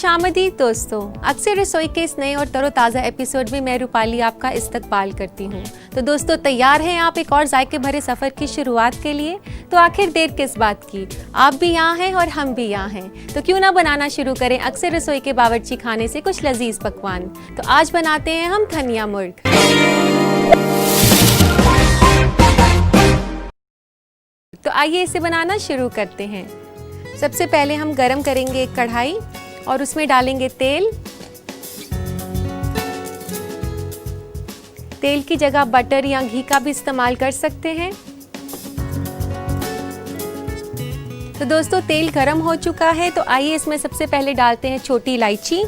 शामदीद दोस्तों, अक्सर रसोई के इस नए और तरोताज़ा एपिसोड में मैं रूपाली आपका इस्तकबाल करती हूँ। तो दोस्तों, तैयार हैं आप एक और जायके भरे सफ़र की शुरुआत के लिए? तो आखिर देर किस बात की, आप भी यहाँ हैं और हम भी यहाँ हैं। तो क्यों ना बनाना शुरू करें अक्सर रसोई के बावर्ची खाने से कुछ लजीज पकवान। तो आज बनाते हैं हम धनिया मुर्ग। तो आइए इसे बनाना शुरू करते हैं। सबसे पहले हम गरम करेंगे एक कढ़ाई और उसमें डालेंगे तेल। तेल की जगह बटर या घी का भी इस्तेमाल कर सकते हैं। तो दोस्तों, तेल गरम हो चुका है, तो आइए इसमें सबसे पहले डालते हैं छोटी इलायची।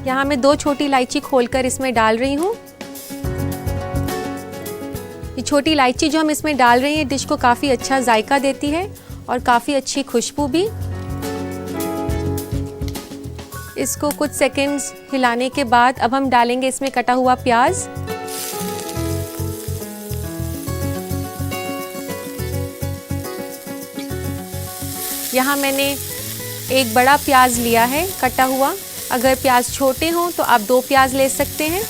यहाँ मैं 2 छोटी इलायची खोलकर इसमें डाल रही हूँ। ये छोटी इलायची जो हम इसमें डाल रहे हैं डिश को काफ़ी अच्छा जायका देती है और काफ़ी अच्छी खुशबू भी। इसको कुछ सेकंड्स हिलाने के बाद अब हम डालेंगे इसमें कटा हुआ प्याज। यहाँ मैंने एक बड़ा प्याज लिया है कटा हुआ। अगर प्याज छोटे हों तो आप 2 प्याज ले सकते हैं।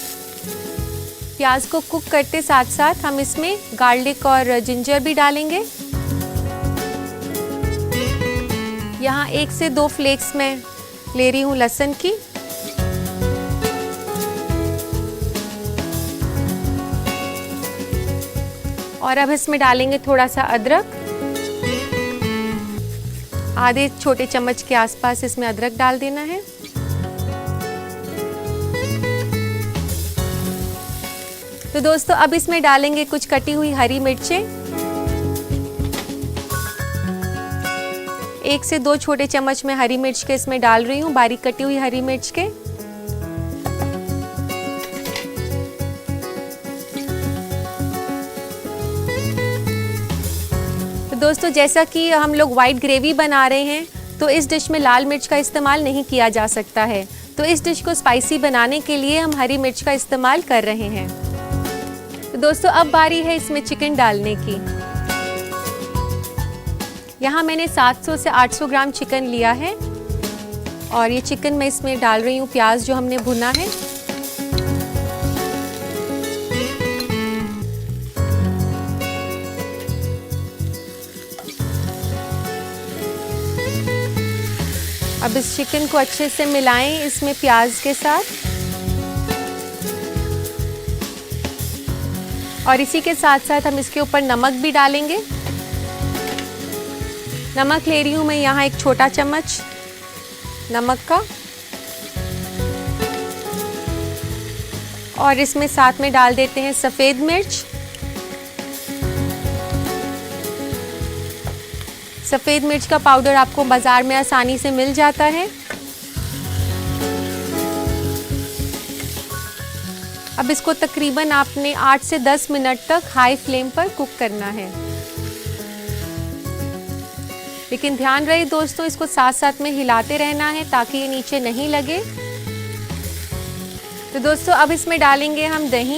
प्याज को कुक करते साथ साथ हम इसमें गार्लिक और जिंजर भी डालेंगे। यहाँ 1 से 2 फ्लेक्स मैं ले रही हूँ लहसुन की। और अब इसमें डालेंगे थोड़ा सा अदरक। आधे छोटे चम्मच के आसपास इसमें अदरक डाल देना है। तो दोस्तों, अब इसमें डालेंगे कुछ कटी हुई हरी मिर्चें। 1 से 2 छोटे चम्मच में हरी मिर्च के इसमें डाल रही हूँ, बारीक कटी हुई हरी मिर्च के। तो दोस्तों, जैसा कि हम लोग वाइट ग्रेवी बना रहे हैं तो इस डिश में लाल मिर्च का इस्तेमाल नहीं किया जा सकता है। तो इस डिश को स्पाइसी बनाने के लिए हम हरी मिर्च का इस्तेमाल कर रहे हैं। तो दोस्तों, अब बारी है इसमें चिकन डालने की। यहाँ मैंने 700 से 800 ग्राम चिकन लिया है और ये चिकन मैं इसमें डाल रही हूँ प्याज जो हमने भुना है। अब इस चिकन को अच्छे से मिलाएं इसमें प्याज के साथ। और इसी के साथ साथ हम इसके ऊपर नमक भी डालेंगे। नमक ले रही हूँ मैं यहाँ 1 छोटा चम्मच नमक का। और इसमें साथ में डाल देते हैं सफ़ेद मिर्च। सफ़ेद मिर्च का पाउडर आपको बाज़ार में आसानी से मिल जाता है। अब इसको तकरीबन आपने 8 से 10 मिनट तक हाई फ्लेम पर कुक करना है। लेकिन ध्यान रहे दोस्तों, इसको साथ साथ में हिलाते रहना है ताकि ये नीचे नहीं लगे। तो दोस्तों, अब इसमें डालेंगे हम दही।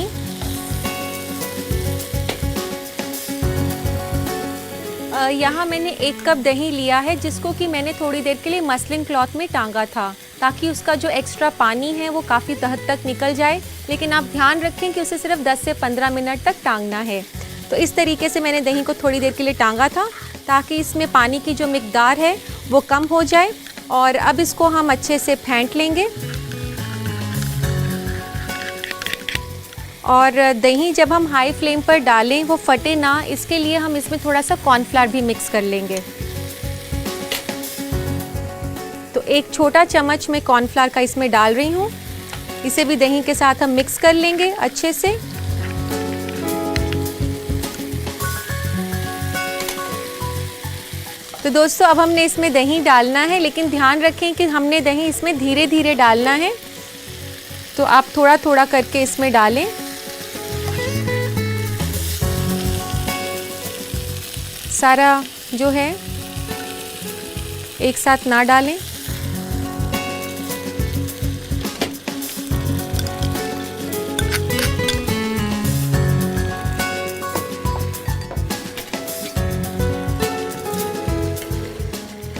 यहाँ मैंने 1 कप दही लिया है जिसको कि मैंने थोड़ी देर के लिए मसलिन क्लॉथ में टांगा था ताकि उसका जो एक्स्ट्रा पानी है वो काफ़ी हद तक निकल जाए। लेकिन आप ध्यान रखें कि उसे सिर्फ 10 से 15 मिनट तक टांगना है। तो इस तरीके से मैंने दही को थोड़ी देर के लिए टांगा था ताकि इसमें पानी की जो मिकदार है वो कम हो जाए। और अब इसको हम अच्छे से फेंट लेंगे। और दही जब हम हाई फ्लेम पर डालें वो फटे ना, इसके लिए हम इसमें थोड़ा सा कॉर्नफ्लावर भी मिक्स कर लेंगे। तो 1 छोटा चम्मच मैं कॉर्नफ्लावर का इसमें डाल रही हूँ। इसे भी दही के साथ हम मिक्स कर लेंगे अच्छे से। तो दोस्तों, अब हमने इसमें दही डालना है, लेकिन ध्यान रखें कि हमने दही इसमें धीरे धीरे डालना है। तो आप थोड़ा थोड़ा करके इसमें डालें। सारा जो है एक साथ ना डालें।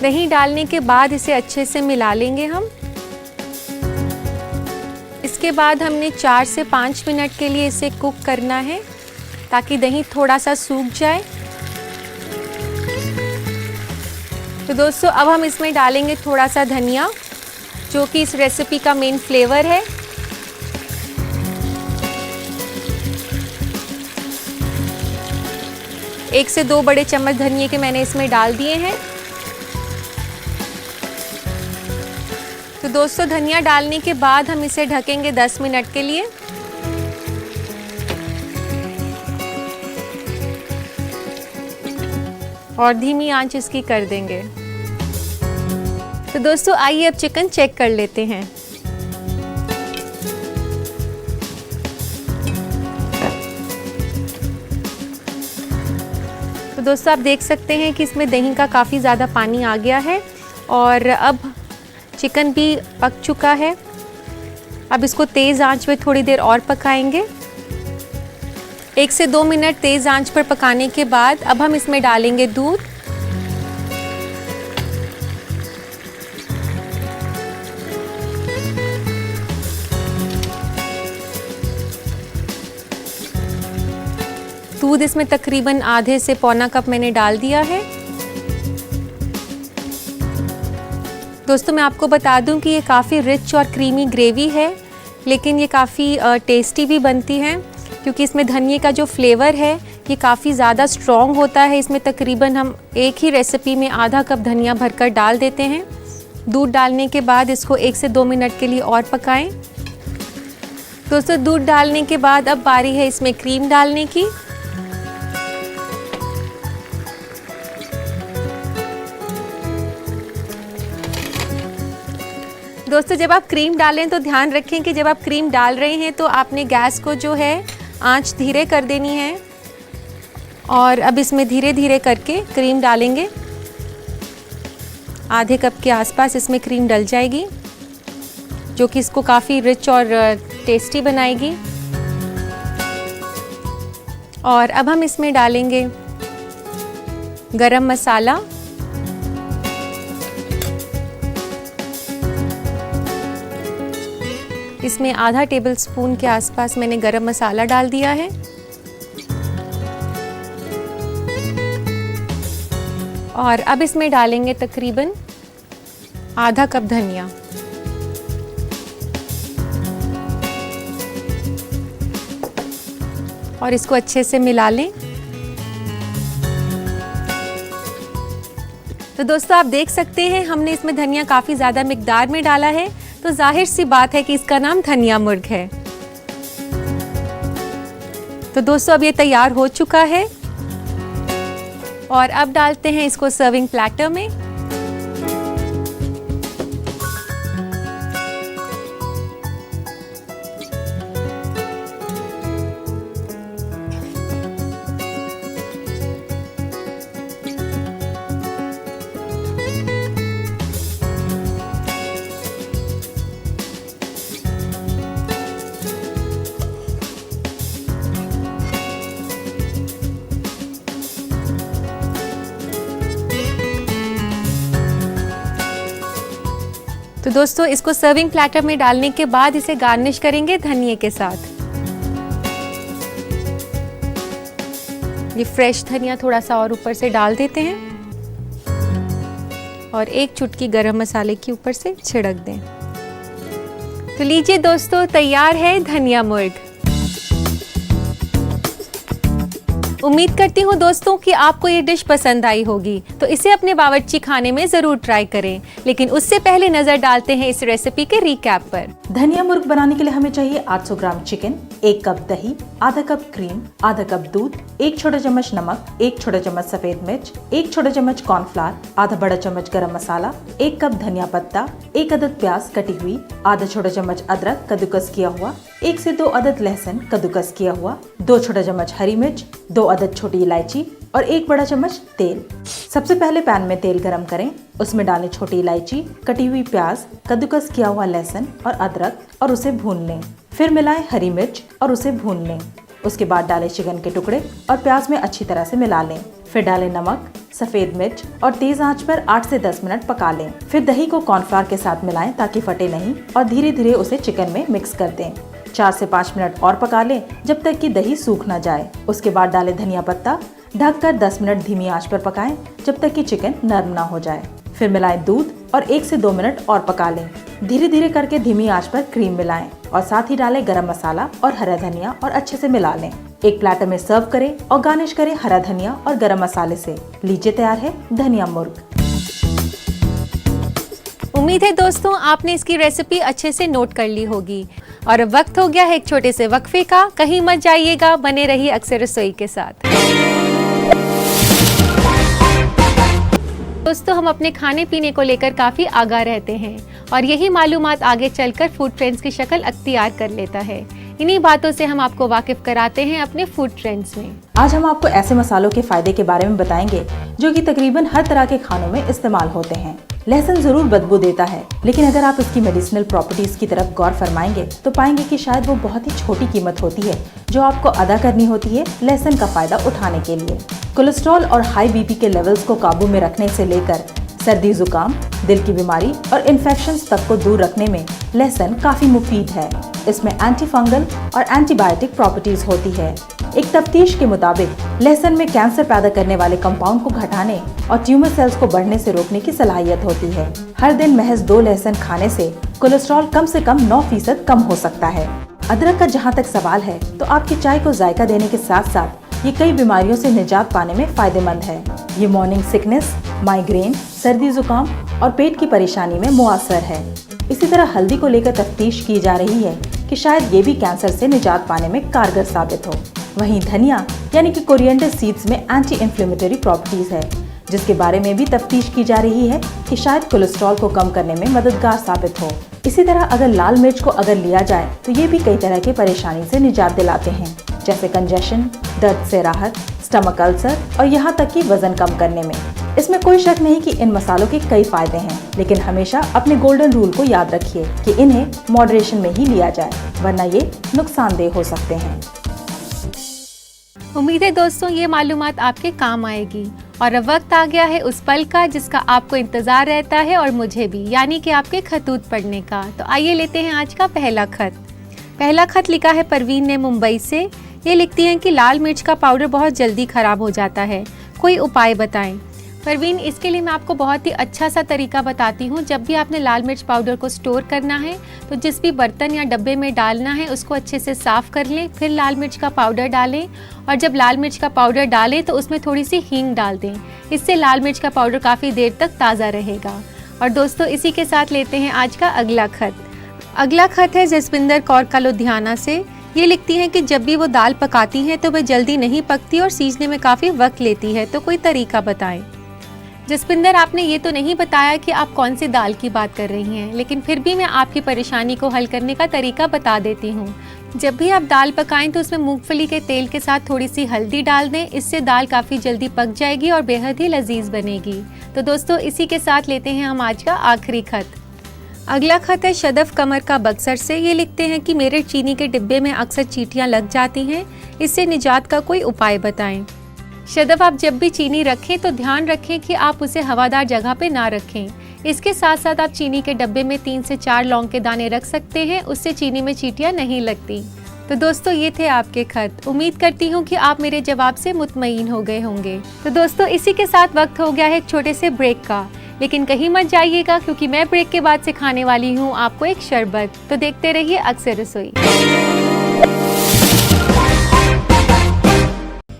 दही डालने के बाद इसे अच्छे से मिला लेंगे हम। इसके बाद हमने 4 से 5 मिनट के लिए इसे कुक करना है ताकि दही थोड़ा सा सूख जाए। तो दोस्तों अब हम इसमें डालेंगे थोड़ा सा धनिया, जो कि इस रेसिपी का मेन फ्लेवर है। एक से 2 बड़े चम्मच धनिया के मैंने इसमें डाल दिए हैं। तो दोस्तों धनिया डालने के बाद हम इसे ढकेंगे 10 मिनट के लिए। और धीमी आंच इसकी कर देंगे। तो दोस्तों आइए अब चिकन चेक कर लेते हैं। तो दोस्तों आप देख सकते हैं कि इसमें दही का काफ़ी ज़्यादा पानी आ गया है और अब चिकन भी पक चुका है। अब इसको तेज़ आंच पे थोड़ी देर और पकाएंगे। 1 से 2 मिनट तेज़ आंच पर पकाने के बाद अब हम इसमें डालेंगे दूध। दूध इसमें तकरीबन आधे से पौना कप मैंने डाल दिया है। दोस्तों मैं आपको बता दूं कि ये काफ़ी रिच और क्रीमी ग्रेवी है, लेकिन ये काफ़ी टेस्टी भी बनती है क्योंकि इसमें धनिए का जो फ्लेवर है ये काफ़ी ज़्यादा स्ट्रॉन्ग होता है। इसमें तकरीबन हम एक ही रेसिपी में आधा कप धनिया भरकर डाल देते हैं। दूध डालने के बाद इसको 1 से 2 मिनट के लिए और पकाएं। दोस्तों दूध डालने के बाद अब बारी है इसमें क्रीम डालने की। दोस्तों जब आप क्रीम डालें तो ध्यान रखें कि जब आप क्रीम डाल रहे हैं तो आपने गैस को जो है आंच धीरे कर देनी है। और अब इसमें धीरे धीरे करके क्रीम डालेंगे। आधे कप के आसपास इसमें क्रीम डल जाएगी, जो कि इसको काफ़ी रिच और टेस्टी बनाएगी। और अब हम इसमें डालेंगे गरम मसाला। इसमें आधा टेबलस्पून के आसपास मैंने गरम मसाला डाल दिया है। और अब इसमें डालेंगे तकरीबन आधा कप धनिया। और इसको अच्छे से मिला लें। तो दोस्तों आप देख सकते हैं हमने इसमें धनिया काफ़ी ज़्यादा मिकदार में डाला है, तो जाहिर सी बात है कि इसका नाम धनिया मुर्ग है। तो दोस्तों अब ये तैयार हो चुका है और अब डालते हैं इसको सर्विंग प्लेटर में। तो दोस्तों इसको सर्विंग प्लेटर में डालने के बाद इसे गार्निश करेंगे धनिए के साथ। ये फ्रेश धनिया थोड़ा सा और ऊपर से डाल देते हैं और 1 चुटकी गरम मसाले की ऊपर से छिड़क दें। तो लीजिए दोस्तों तैयार है धनिया मुर्ग। उम्मीद करती हूँ दोस्तों कि आपको ये डिश पसंद आई होगी, तो इसे अपने बावर्ची खाने में ज़रूर ट्राई करें। लेकिन उससे पहले नज़र डालते हैं इस रेसिपी के रिकैप पर। धनिया मुर्ग बनाने के लिए हमें चाहिए 800 ग्राम चिकन, 1 कप दही, आधा कप क्रीम, आधा कप दूध, 1 छोटा चम्मच नमक, 1 छोटा चम्मच सफेद मिर्च, 1 छोटा चम्मच कॉर्नफ्लावर, आधा बड़ा चम्मच गरम मसाला, 1 कप धनिया पत्ता, 1 अदद प्याज कटी हुई, आधा छोटा चम्मच अदरक कद्दूकस किया हुआ, 1 से 2 अदद लहसुन कद्दूकस किया हुआ, 2 छोटा चम्मच हरी मिर्च, 2 अदद छोटी इलायची और 1 बड़ा चम्मच तेल। सबसे पहले पैन में तेल गरम करें, उसमें डालें छोटी इलायची, कटी हुई प्याज, कद्दूकस किया हुआ लहसुन और अदरक और उसे भून लें। फिर मिलाएं हरी मिर्च और उसे भून लें। उसके बाद डालें चिकन के टुकड़े और प्याज में अच्छी तरह से मिला लें। फिर डालें नमक, सफेद मिर्च और तेज आंच पर 8 से 10 मिनट पका लें। फिर दही को कॉर्नफ्लोर के साथ मिलाएं ताकि फटे नहीं और धीरे धीरे उसे चिकन में मिक्स कर दें। 4 से 5 मिनट और पका लें जब तक कि दही सूख न जाए। उसके बाद डालें धनिया पत्ता, ढककर 10 मिनट धीमी आंच पर पकाएं जब तक कि चिकन नरम ना हो जाए। फिर मिलाएं दूध और 1 से 2 मिनट और पका लें। धीरे धीरे करके धीमी आंच पर क्रीम मिलाएं और साथ ही डालें गरम मसाला और हरा धनिया और अच्छे से मिला लें। एक प्लेटर में सर्व करें और गार्निश करें हरा धनिया और गरम मसाले से। लीजिए तैयार है धनिया मुर्ग। उम्मीद है दोस्तों आपने इसकी रेसिपी अच्छे से नोट कर ली होगी। और अब वक्त हो गया है एक छोटे से वक्फे का। कहीं मत जाइएगा, बने रहिए अक्सर रसोई के साथ। दोस्तों हम अपने खाने पीने को लेकर काफ़ी आगाह रहते हैं और यही मालूमात आगे चलकर फूड ट्रेंड्स की शक्ल अख्तियार कर लेता है। इन्हीं बातों से हम आपको वाकिफ कराते हैं अपने फूड ट्रेंड्स में। आज हम आपको ऐसे मसालों के फायदे के बारे में बताएंगे जो कि तकरीबन हर तरह के खानों में इस्तेमाल होते हैं। लहसुन जरूर बदबू देता है, लेकिन अगर आप इसकी मेडिसिनल प्रॉपर्टीज की तरफ गौर फरमाएंगे तो पाएंगे कि शायद वो बहुत ही छोटी कीमत होती है जो आपको अदा करनी होती है लहसुन का फायदा उठाने के लिए। कोलेस्ट्रॉल और हाई बीपी के लेवल्स को काबू में रखने से लेकर सर्दी जुकाम, दिल की बीमारी और इन्फेक्शंस तक को दूर रखने में लहसुन काफी मुफीद है। इसमें एंटी फंगल और एंटीबायोटिक प्रॉपर्टीज होती है। एक तफ्तीश के मुताबिक लहसुन में कैंसर पैदा करने वाले कंपाउंड को घटाने और ट्यूमर सेल्स को बढ़ने से रोकने की सलाहियत होती है। हर दिन महज 2 लहसुन खाने से कोलेस्ट्रॉल कम से कम 9% कम हो सकता है। अदरक का जहाँ तक सवाल है तो आपकी चाय को जायका देने के साथ साथ ये कई बीमारियों से निजात पाने में फायदेमंद है। ये मॉर्निंग सिकनेस, माइग्रेन, सर्दी जुकाम और पेट की परेशानी में मुअस्सर है। इसी तरह हल्दी को लेकर तफ्तीश की जा रही है कि शायद ये भी कैंसर से निजात पाने में कारगर साबित हो। वहीं धनिया यानी कि कोरिएंडर सीड्स में एंटी इन्फ्लेमेटरी प्रॉपर्टीज है, जिसके बारे में भी तफ्तीश की जा रही है कि शायद कोलेस्ट्रॉल को कम करने में मददगार साबित हो। इसी तरह अगर लाल मिर्च को अगर लिया जाए तो ये भी कई तरह की परेशानी से निजात दिलाते हैं, जैसे कंजेशन, दर्द से राहत, स्टमक अल्सर और यहाँ तक कि वजन कम करने में। इसमें कोई शक नहीं कि इन मसालों के कई फायदे हैं, लेकिन हमेशा अपने गोल्डन रूल को याद रखिए कि इन्हें मॉडरेशन में ही लिया जाए, वरना ये नुकसानदेह हो सकते हैं। उम्मीद है दोस्तों ये मालूमात आपके काम आएगी। और अब वक्त आ गया है उस पल का जिसका आपको इंतजार रहता है और मुझे भी, यानी कि आपके खतूत पढ़ने का। तो आइए लेते हैं आज का पहला खत। पहला खत लिखा है परवीन ने मुंबई से। ये लिखती हैं कि लाल मिर्च का पाउडर बहुत जल्दी खराब हो जाता है, कोई उपाय बताएं। परवीन, इसके लिए मैं आपको बहुत ही अच्छा सा तरीका बताती हूँ। जब भी आपने लाल मिर्च पाउडर को स्टोर करना है तो जिस भी बर्तन या डब्बे में डालना है उसको अच्छे से साफ़ कर लें, फिर लाल मिर्च का पाउडर डालें और जब लाल मिर्च का पाउडर डालें तो उसमें थोड़ी सी हींग डाल दें। इससे लाल मिर्च का पाउडर काफ़ी देर तक ताज़ा रहेगा। और दोस्तों इसी के साथ लेते हैं आज का अगला खत। अगला खत है जसविंदर कौर का लुधियाना से। ये लिखती हैं कि जब भी वो दाल पकाती हैं तो वह जल्दी नहीं पकती और सीजने में काफ़ी वक्त लेती है, तो कोई तरीका बताएं। जसविंदर, आपने ये तो नहीं बताया कि आप कौन सी दाल की बात कर रही हैं, लेकिन फिर भी मैं आपकी परेशानी को हल करने का तरीका बता देती हूँ। जब भी आप दाल पकाएं तो उसमें मूंगफली के तेल के साथ थोड़ी सी हल्दी डाल दें। इससे दाल काफ़ी जल्दी पक जाएगी और बेहद ही लजीज बनेगी। तो दोस्तों इसी के साथ लेते हैं हम आज का आखिरी खत। अगला खत है शदफ कमर का बक्सर से। ये लिखते हैं कि मेरे चीनी के डिब्बे में अक्सर चींटियाँ लग जाती हैं, इससे निजात का कोई उपाय बताएं। शदफ, आप जब भी चीनी रखें तो ध्यान रखें कि आप उसे हवादार जगह पे ना रखें। इसके साथ साथ आप चीनी के डब्बे में 3 से 4 लौंग के दाने रख सकते हैं, उससे चीनी में चींटियाँ नहीं लगती। तो दोस्तों ये थे आपके खत। उम्मीद करती हूँ कि आप मेरे जवाब से मुतमईन हो गए होंगे। तो दोस्तों इसी के साथ वक्त हो गया है एक छोटे से ब्रेक का, लेकिन कहीं मत जाइएगा क्योंकि मैं ब्रेक के बाद सिखाने वाली हूँ आपको एक शरबत। तो देखते रहिए अक्सर रसोई।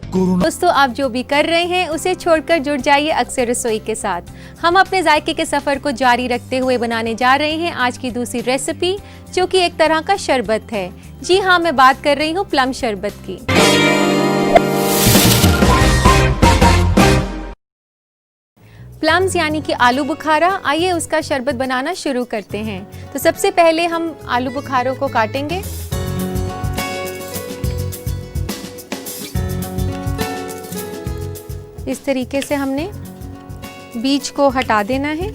दोस्तों आप जो भी कर रहे हैं उसे छोड़कर जुड़ जाइए अक्सर रसोई के साथ। हम अपने जायके के सफर को जारी रखते हुए बनाने जा रहे हैं आज की दूसरी रेसिपी, जो कि एक तरह का शरबत है। जी हाँ, मैं बात कर रही हूँ प्लम शरबत की। प्लम्स यानी कि आलू बुखारा। आइए उसका शरबत बनाना शुरू करते हैं। तो सबसे पहले हम आलू बुखारों को काटेंगे। इस तरीके से हमने बीज को हटा देना है।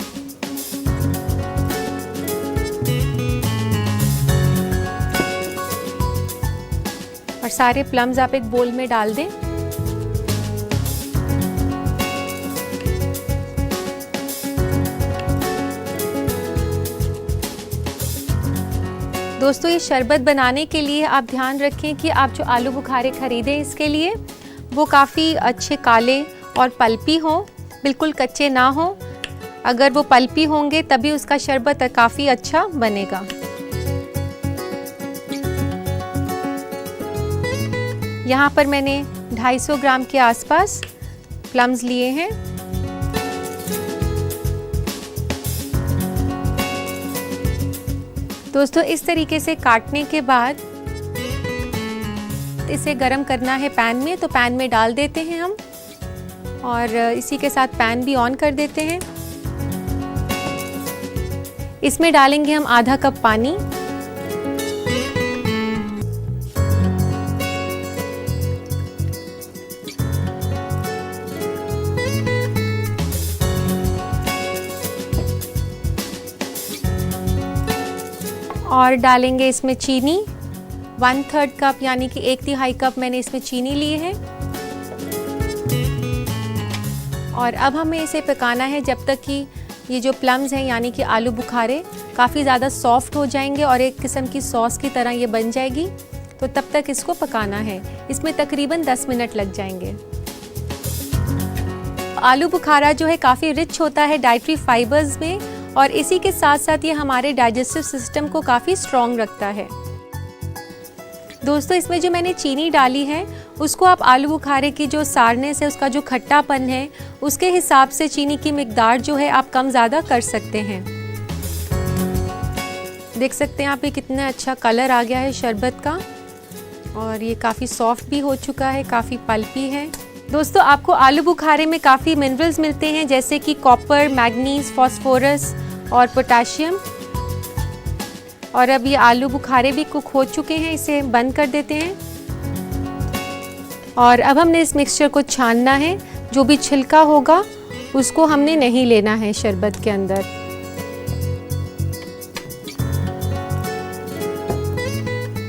और सारे प्लम्स आप एक बोल में डाल दें। दोस्तों ये शरबत बनाने के लिए आप ध्यान रखें कि आप जो आलू बुखारे ख़रीदें इसके लिए वो काफ़ी अच्छे काले और पल्पी हों, बिल्कुल कच्चे ना हों। अगर वो पल्पी होंगे तभी उसका शरबत काफ़ी अच्छा बनेगा। यहाँ पर मैंने 250 ग्राम के आसपास प्लम्स लिए हैं। दोस्तों इस तरीके से काटने के बाद इसे गरम करना है पैन में, तो पैन में डाल देते हैं हम और इसी के साथ पैन भी ऑन कर देते हैं। इसमें डालेंगे हम आधा कप पानी। और डालेंगे इसमें चीनी, 1/3 कप यानी कि 1/3 कप मैंने इसमें चीनी ली है। और अब हमें इसे पकाना है जब तक कि ये जो प्लम्स हैं यानी कि आलू बुखारे काफ़ी ज़्यादा सॉफ्ट हो जाएंगे और एक किस्म की सॉस की तरह ये बन जाएगी। तो तब तक इसको पकाना है। इसमें तकरीबन 10 मिनट लग जाएंगे। आलू बुखारा जो है काफ़ी रिच होता है डाइटरी फाइबर्स में और इसी के साथ साथ ये हमारे डाइजेस्टिव सिस्टम को काफ़ी स्ट्रॉन्ग रखता है। दोस्तों इसमें जो मैंने चीनी डाली है उसको आप आलू बुखारे की जो सारनेस है, उसका जो खट्टापन है, उसके हिसाब से चीनी की मिकदार जो है आप कम ज़्यादा कर सकते हैं। देख सकते हैं आप ये कितना अच्छा कलर आ गया है शरबत का और ये काफ़ी सॉफ्ट भी हो चुका है, काफ़ी पल्पी है। दोस्तों आपको आलू बुखारे में काफ़ी मिनरल्स मिलते हैं जैसे कि कॉपर, मैग्नीज, फास्फोरस और पोटाशियम। और अब ये आलू बुखारे भी कुक हो चुके हैं, इसे बंद कर देते हैं। और अब हमने इस मिक्सचर को छानना है। जो भी छिलका होगा उसको हमने नहीं लेना है शरबत के अंदर।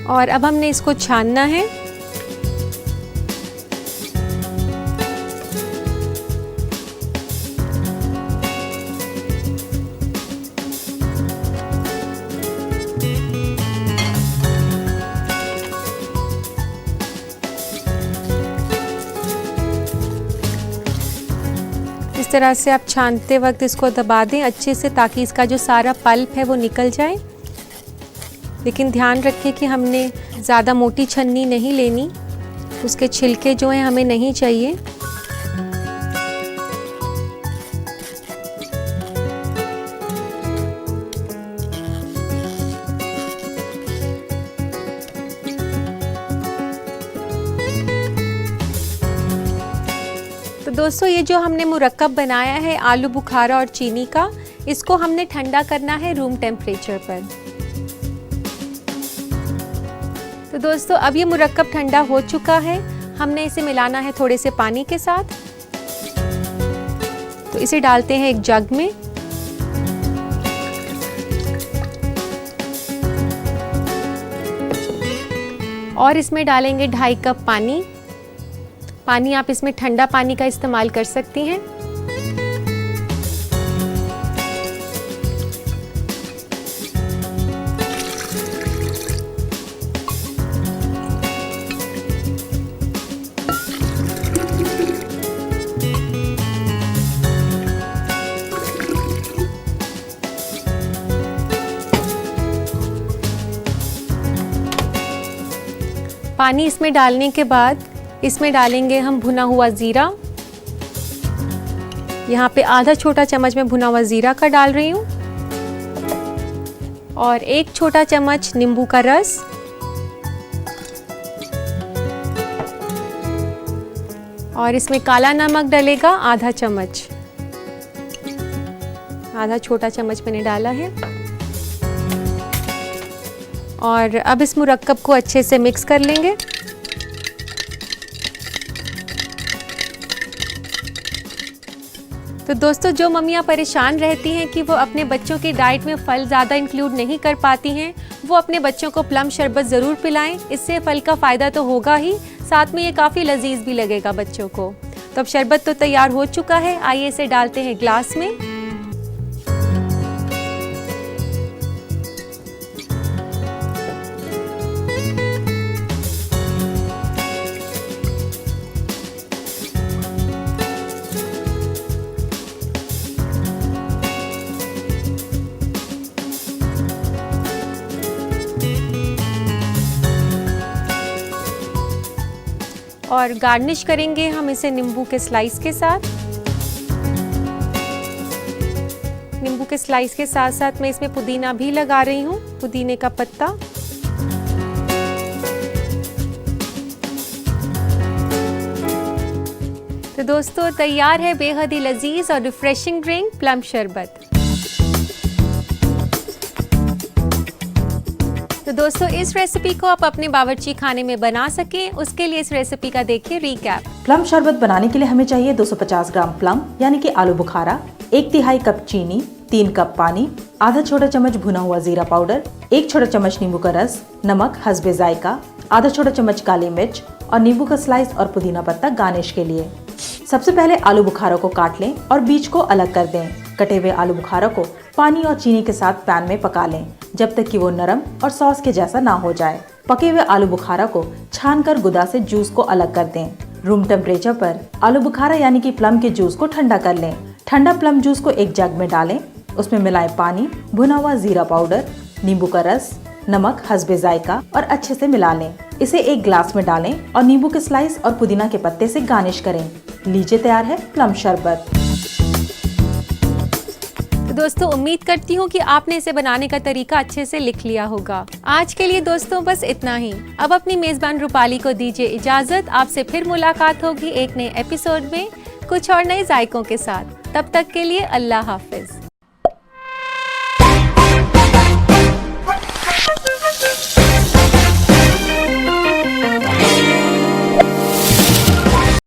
और अब हमने इसको छानना है। इस तरह से आप छानते वक्त इसको दबा दें अच्छे से ताकि इसका जो सारा पल्प है वो निकल जाए। लेकिन ध्यान रखें कि हमने ज़्यादा मोटी छन्नी नहीं लेनी, उसके छिलके जो हैं हमें नहीं चाहिए। तो दोस्तों ये जो हमने मुरक्कब बनाया है आलू बुखारा और चीनी का, इसको हमने ठंडा करना है रूम टेम्परेचर पर। तो दोस्तों अब ये मुरक्कब ठंडा हो चुका है। हमने इसे मिलाना है थोड़े से पानी के साथ। तो इसे डालते हैं एक जग में। और इसमें डालेंगे 2.5 कप पानी। पानी आप इसमें ठंडा पानी का इस्तेमाल कर सकती हैं। पानी इसमें डालने के बाद इसमें डालेंगे हम भुना हुआ ज़ीरा। यहाँ पे आधा छोटा चम्मच मैं भुना हुआ ज़ीरा का डाल रही हूँ और 1 छोटा चम्मच नींबू का रस और इसमें काला नमक डलेगा आधा चम्मच, आधा छोटा चम्मच मैंने डाला है। और अब इस मुरक्कब को अच्छे से मिक्स कर लेंगे। तो दोस्तों जो मम्मियाँ परेशान रहती हैं कि वो अपने बच्चों की डाइट में फल ज़्यादा इंक्लूड नहीं कर पाती हैं, वो अपने बच्चों को प्लम शरबत ज़रूर पिलाएं। इससे फल का फ़ायदा तो होगा ही, साथ में ये काफ़ी लजीज भी लगेगा बच्चों को। तो अब शरबत तो तैयार हो चुका है, आइए इसे डालते हैं ग्लास में। और गार्निश करेंगे हम इसे नींबू के स्लाइस के साथ। नींबू के स्लाइस के साथ साथ मैं इसमें पुदीना भी लगा रही हूँ, पुदीने का पत्ता। तो दोस्तों तैयार है बेहद ही लजीज और रिफ्रेशिंग ड्रिंक प्लम शरबत। तो दोस्तों इस रेसिपी को आप अपने बावर्ची खाने में बना सकें, उसके लिए इस रेसिपी का देखिए रिकैप। प्लम शरबत बनाने के लिए हमें चाहिए 250 ग्राम प्लम यानी कि आलू बुखारा, 1/3 कप चीनी, 3 कप पानी, आधा छोटा चम्मच भुना हुआ जीरा पाउडर, 1 छोटा चम्मच नींबू का रस, नमक हस्बे जायका, आधा छोटा चम्मच काली मिर्च और नींबू का स्लाइस और पुदीना पत्ता गार्निश के लिए। सबसे पहले आलू बुखारा को काट लें और बीज को अलग कर दें। कटे हुए आलू बुखारा को पानी और चीनी के साथ पैन में पका लें जब तक कि वो नरम और सॉस के जैसा ना हो जाए। पके हुए आलू बुखारा को छानकर गुदा से जूस को अलग कर दें। रूम टेम्परेचर पर आलू बुखारा यानी कि प्लम के जूस को ठंडा कर लें। ठंडा प्लम जूस को एक जग में डालें, उसमें मिलाएं पानी, भुना हुआ जीरा पाउडर, नींबू का रस, नमक हस्बे जायका और अच्छे से मिला लें। इसे एक ग्लास में डालें और नींबू के स्लाइस और पुदीना के पत्ते से गार्निश करें। लीजिए तैयार है प्लम शरबत। तो दोस्तों उम्मीद करती हूँ कि आपने इसे बनाने का तरीका अच्छे से लिख लिया होगा। आज के लिए दोस्तों बस इतना ही। अब अपनी मेजबान रूपाली को दीजिए इजाजत। आपसे फिर मुलाकात होगी एक नए एपिसोड में कुछ और नए जायकों के साथ। तब तक के लिए अल्लाह हाफिज।